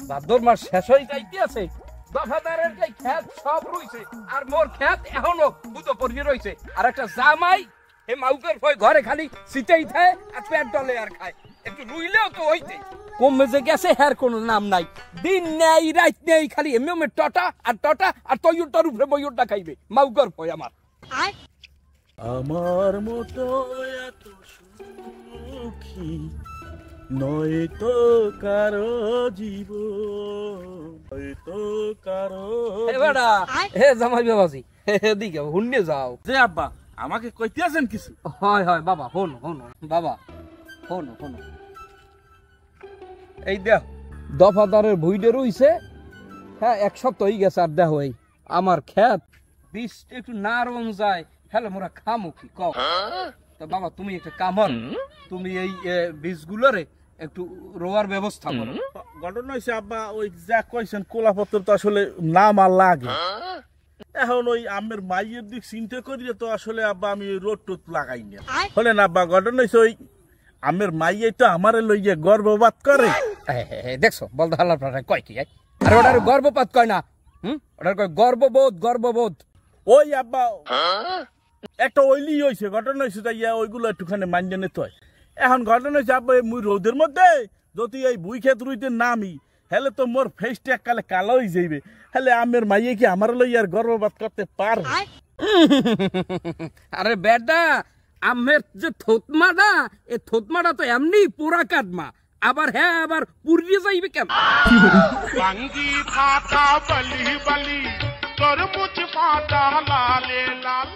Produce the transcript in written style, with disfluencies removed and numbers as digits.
ভাদ্র মাস শেষ হয়ে যাইতে আছে, দফাদারের যে ক্ষেত সব রইছে আর মোর ক্ষেত এখনো দুটো পড়ে রইছে। আর একটা জামাই এ মাউকের ভয় ঘরে খালি সিটেই থাকে আর পেট ডলে আর খায়, একটু রুইলেও তো হইতে কমে যে গেছে হ্যার কোনো নাম নাই। দিন নেই রাত নেই খালি এমনি টটা আর তয়ুরটার উপরে বয়ুরটা খাইবে মাউকের ভয় আমার। আমার মতো এত সুখী নয় তো কারো জীবন, হয়তো কারো এবারে হে জামাই বাবাজি এদিকে হুন্নে যাও। যে আব্বা আমাকে কইতে আছেন কিছু? হয় হয় বাবা হন বাবা হন। এই দেখ দফাদারের ভুইডে রইছে, হ্যাঁ এক সপ্তাহ হয়ে গেছে। আর দেখো এই আমার ক্ষেত বীজ একটু নারম যায়, হ্যালো মোরা খামো কি কও? তা বাবা তুমি একটা কামন, তুমি এই বীজগুলোরে একটু রোয়ার ব্যবস্থা করো। ঘটনা হয়েছে আব্বা ওই যা কইছেন কোলাপত্র তো আসলে নাম আর লাগে। এখন ওই আমের মাইয়ের দিক চিন্তা করিয়ে তো আসলে আব্বা আমি রোড টোড লাগাই না হলে না আব্বা। ঘটনা হয়েছে ওই আমের মাইয়ে তো আমার লইয়ে গর্ভপাত করে। দেখছো বলতে হাল্লার প্রায় কয় কি আর ওটার গর্ভপাত কয় না, ওটার কয় গর্ববোধ। ওই আব্বা একটা ওইলি হয়েছে, ঘটনা হয়েছে তাই ওইগুলো একটুখানি মাইনে নিতে হয়। এখন ঘটনা হয়েছে আব্বা মুই রোদের মধ্যে যদি এই বুই ক্ষেত রুইতে নামি হেলে তো মোর ফেসটা কালে কালো হয়ে যাইবে। হেলে আমের মাইয়ে কি আমার লই আর গর্ভপাত করতে পারে? আরে বেটা আমের যে থতমাটা এ থতমাটা তো এমনি পোড়া কাটমা, আবার হ্যাঁ আবার পুড়িয়ে যাইবে কেন? বাঙ্গি ফাটা বলি তরমুজ ফাটা লালে লাল।